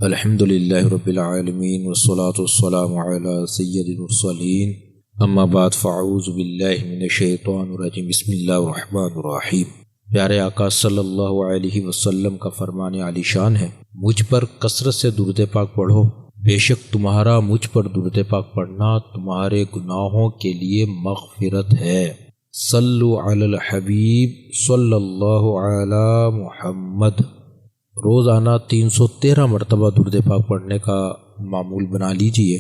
الحمدللہ رب العالمین والصلاة والسلام علی سید المرسلین اما بعد فاعوذ باللہ من الشیطان الرجیم بسم اللہ الرحمن الرحیم۔ پیارے آقا صلی اللہ علیہ وسلم کا فرمان عالی شان ہے، مجھ پر کثرت سے درود پاک پڑھو، بے شک تمہارا مجھ پر درود پاک پڑھنا تمہارے گناہوں کے لیے مغفرت ہے۔ صلو علی الحبیب صلی اللہ علی محمد۔ روزانہ 313 مرتبہ درود پاک پڑھنے کا معمول بنا لیجئے،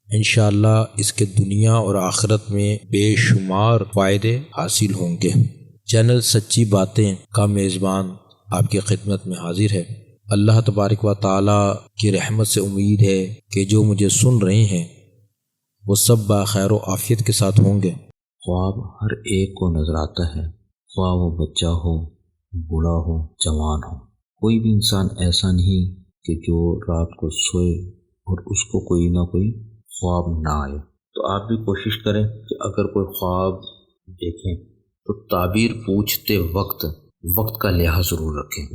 انشاءاللہ اس کے دنیا اور آخرت میں بے شمار فائدے حاصل ہوں گے۔ چینل سچی باتیں کا میزبان آپ کی خدمت میں حاضر ہے۔ اللہ تبارک و تعالی کی رحمت سے امید ہے کہ جو مجھے سن رہے ہیں وہ سب بخیر و عافیت کے ساتھ ہوں گے۔ خواب ہر ایک کو نظر آتا ہے، خواہ وہ بچہ ہو، بوڑھا ہو، جوان ہو۔ کوئی بھی انسان ایسا نہیں کہ جو رات کو سوئے اور اس کو کوئی نہ کوئی خواب نہ آئے۔ تو آپ بھی کوشش کریں کہ اگر کوئی خواب دیکھیں تو تعبیر پوچھتے وقت کا لحاظ ضرور رکھیں۔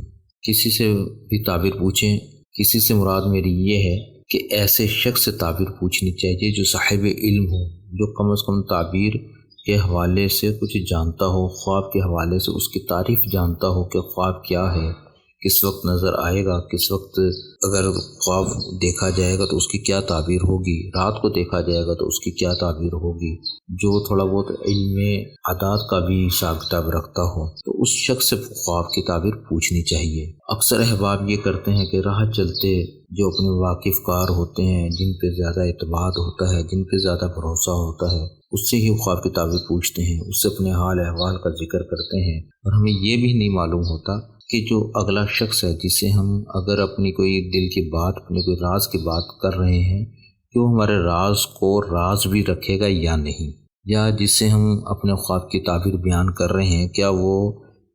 کسی سے بھی تعبیر پوچھیں، کسی سے مراد میری یہ ہے کہ ایسے شخص سے تعبیر پوچھنی چاہیے جو صاحب علم ہو، جو کم از کم تعبیر کے حوالے سے کچھ جانتا ہو، خواب کے حوالے سے اس کی تعریف جانتا ہو کہ خواب کیا ہے، کس وقت نظر آئے گا، کس وقت اگر خواب دیکھا جائے گا تو اس کی کیا تعبیر ہوگی، رات کو دیکھا جائے گا تو اس کی کیا تعبیر ہوگی۔ جو تھوڑا بہت علم عادات کا بھی حساب کتاب رکھتا ہو تو اس شخص سے خواب کی تعبیر پوچھنی چاہیے۔ اکثر احباب یہ کرتے ہیں کہ راہ چلتے جو اپنے واقف کار ہوتے ہیں، جن پہ زیادہ اعتماد ہوتا ہے، جن پہ زیادہ بھروسہ ہوتا ہے، اس سے ہی خواب کی تعبیر پوچھتے ہیں، اس سے اپنے حال احوال کا ذکر کرتے ہیں، اور ہمیں یہ بھی نہیں معلوم ہوتا کہ جو اگلا شخص ہے جسے ہم اگر اپنی کوئی دل کی بات، اپنے کوئی راز کی بات کر رہے ہیں کہ وہ ہمارے راز کو راز بھی رکھے گا یا نہیں، یا جس سے ہم اپنے خواب کی تعبیر بیان کر رہے ہیں کیا وہ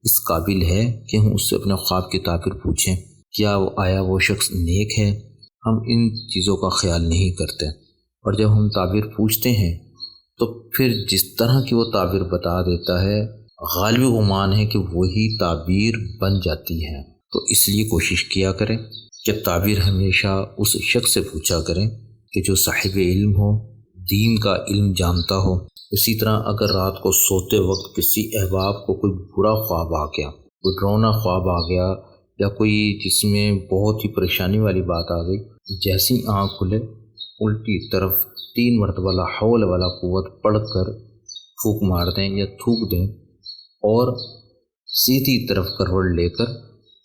اس قابل ہے کہ ہم اس سے اپنے خواب کی تعبیر پوچھیں، کیا آیا وہ شخص نیک ہے۔ ہم ان چیزوں کا خیال نہیں کرتے، اور جب ہم تعبیر پوچھتے ہیں تو پھر جس طرح کی وہ تعبیر بتا دیتا ہے غالب گمان ہے کہ وہی تعبیر بن جاتی ہے۔ تو اس لیے کوشش کیا کریں کہ تعبیر ہمیشہ اس شخص سے پوچھا کریں کہ جو صاحب علم ہو، دین کا علم جانتا ہو۔ اسی طرح اگر رات کو سوتے وقت کسی احباب کو کوئی برا خواب آ گیا، کوئی ڈراؤنا خواب آ گیا، یا کوئی جس میں بہت ہی پریشانی والی بات آ گئی، جیسی آنکھ کھلے الٹی طرف 3 مرتبہ لا حول ولا قوت پڑھ کر پھونک مار دیں یا تھوک دیں اور سیدھی طرف کروٹ لے کر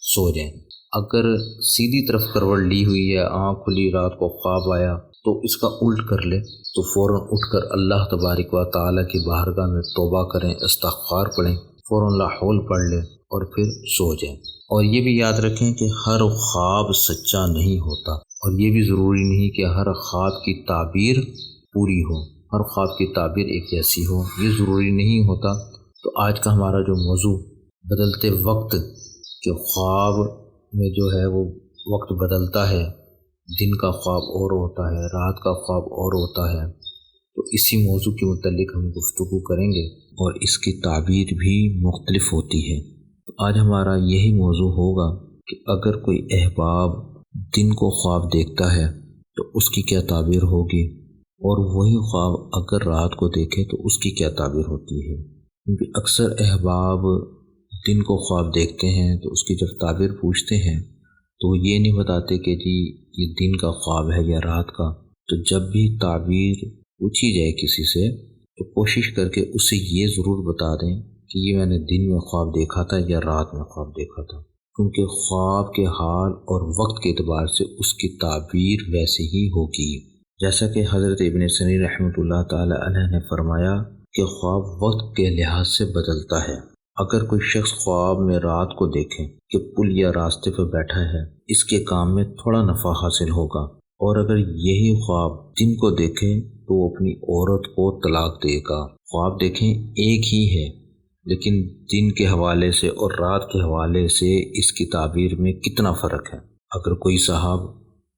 سو جائیں۔ اگر سیدھی طرف کروٹ لی ہوئی ہے، آنکھ کھلی، رات کو خواب آیا، تو اس کا الٹ کر لیں تو فوراً اٹھ کر اللہ تبارک و تعالیٰ کی بارگاہ میں توبہ کریں، استغفار پڑھیں، فوراً لا حول پڑھ لیں اور پھر سو جائیں۔ اور یہ بھی یاد رکھیں کہ ہر خواب سچا نہیں ہوتا، اور یہ بھی ضروری نہیں کہ ہر خواب کی تعبیر پوری ہو، ہر خواب کی تعبیر ایک جیسی ہو، یہ ضروری نہیں ہوتا۔ تو آج کا ہمارا جو موضوع بدلتے وقت کے خواب میں جو ہے وہ وقت بدلتا ہے، دن کا خواب اور ہوتا ہے، رات کا خواب اور ہوتا ہے، تو اسی موضوع کے متعلق ہم گفتگو کریں گے، اور اس کی تعبیر بھی مختلف ہوتی ہے۔ تو آج ہمارا یہی موضوع ہوگا کہ اگر کوئی احباب دن کو خواب دیکھتا ہے تو اس کی کیا تعبیر ہوگی، اور وہی خواب اگر رات کو دیکھے تو اس کی کیا تعبیر ہوتی ہے۔ کیونکہ اکثر احباب دن کو خواب دیکھتے ہیں تو اس کی جب تعبیر پوچھتے ہیں تو وہ یہ نہیں بتاتے کہ جی یہ دن کا خواب ہے یا رات کا۔ تو جب بھی تعبیر پوچھی جائے کسی سے تو کوشش کر کے اسے یہ ضرور بتا دیں کہ یہ میں نے دن میں خواب دیکھا تھا یا رات میں خواب دیکھا تھا، کیونکہ خواب کے حال اور وقت کے اعتبار سے اس کی تعبیر ویسے ہی ہوگی۔ جیسا کہ حضرت ابن سیرین رحمۃ اللہ تعالی علیہ نے فرمایا کہ خواب وقت کے لحاظ سے بدلتا ہے۔ اگر کوئی شخص خواب میں رات کو دیکھے کہ پل یا راستے پر بیٹھا ہے، اس کے کام میں تھوڑا نفع حاصل ہوگا، اور اگر یہی خواب دن کو دیکھے تو وہ اپنی عورت کو طلاق دے گا۔ خواب دیکھیں ایک ہی ہے، لیکن دن کے حوالے سے اور رات کے حوالے سے اس کی تعبیر میں کتنا فرق ہے۔ اگر کوئی صاحب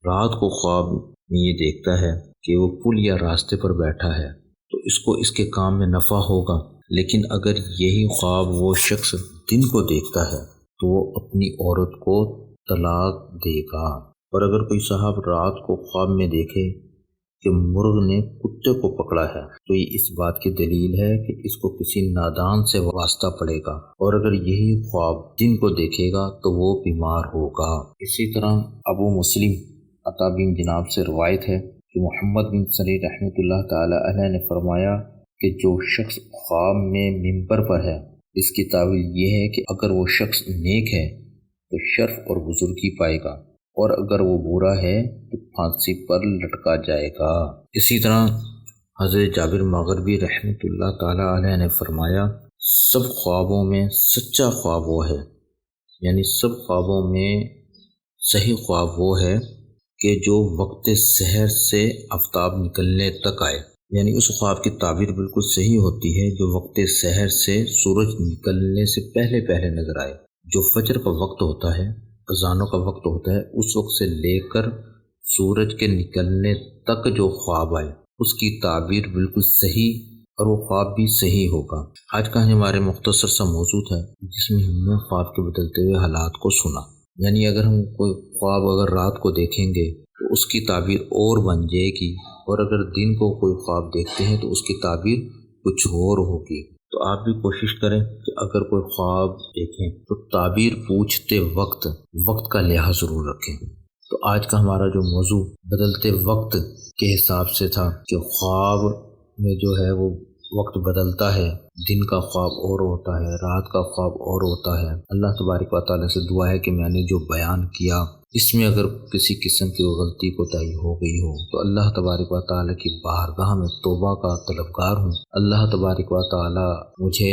رات کو خواب میں یہ دیکھتا ہے کہ وہ پل یا راستے پر بیٹھا ہے تو اس کو اس کے کام میں نفع ہوگا، لیکن اگر یہی خواب وہ شخص دن کو دیکھتا ہے تو وہ اپنی عورت کو طلاق دے گا۔ اور اگر کوئی صاحب رات کو خواب میں دیکھے کہ مرغ نے کتے کو پکڑا ہے تو یہ اس بات کی دلیل ہے کہ اس کو کسی نادان سے واسطہ پڑے گا، اور اگر یہی خواب دن کو دیکھے گا تو وہ بیمار ہوگا۔ اسی طرح ابو مسلم عطا بن جناب سے روایت ہے کہ محمد بن سری رحمۃ اللہ تعالی علیہ نے فرمایا کہ جو شخص خواب میں منبر پر ہے اس کی تعویل یہ ہے کہ اگر وہ شخص نیک ہے تو شرف اور بزرگی پائے گا، اور اگر وہ برا ہے تو پھانسی پر لٹکا جائے گا۔ اسی طرح حضرت جابر مغربی رحمۃ اللہ تعالی علیہ نے فرمایا سب خوابوں میں سچا خواب وہ ہے، یعنی سب خوابوں میں صحیح خواب وہ ہے کہ جو وقت سحر سے آفتاب نکلنے تک آئے، یعنی اس خواب کی تعبیر بالکل صحیح ہوتی ہے جو وقت سحر سے سورج نکلنے سے پہلے پہلے نظر آئے۔ جو فجر کا وقت ہوتا ہے، اذانوں کا وقت ہوتا ہے، اس وقت سے لے کر سورج کے نکلنے تک جو خواب آئے اس کی تعبیر بالکل صحیح، اور وہ خواب بھی صحیح ہوگا۔ آج کا ہمارے مختصر سا موضوع ہے جس میں ہم نے خواب کے بدلتے ہوئے حالات کو سنا، یعنی اگر ہم کوئی خواب اگر رات کو دیکھیں گے تو اس کی تعبیر اور بن جائے گی، اور اگر دن کو کوئی خواب دیکھتے ہیں تو اس کی تعبیر کچھ اور ہوگی۔ تو آپ بھی کوشش کریں کہ اگر کوئی خواب دیکھیں تو تعبیر پوچھتے وقت کا لحاظ ضرور رکھیں۔ تو آج کا ہمارا جو موضوع بدلتے وقت کے حساب سے تھا کہ خواب میں جو ہے وہ وقت بدلتا ہے، دن کا خواب اور ہوتا ہے، رات کا خواب اور ہوتا ہے۔ اللہ تبارک و تعالیٰ سے دعا ہے کہ میں نے جو بیان کیا اس میں اگر کسی قسم کی غلطی کوتاہی ہو گئی ہو تو اللہ تبارک و تعالیٰ کی بارگاہ میں توبہ کا طلبگار ہوں۔ اللہ تبارک و تعالیٰ مجھے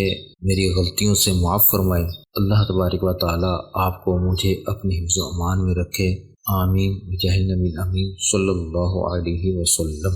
میری غلطیوں سے معاف فرمائے۔ اللہ تبارک و تعالیٰ آپ کو مجھے اپنے حفظ و امان میں رکھے۔ آمین بجاہ النبی الامین صلی اللہ علیہ وسلم۔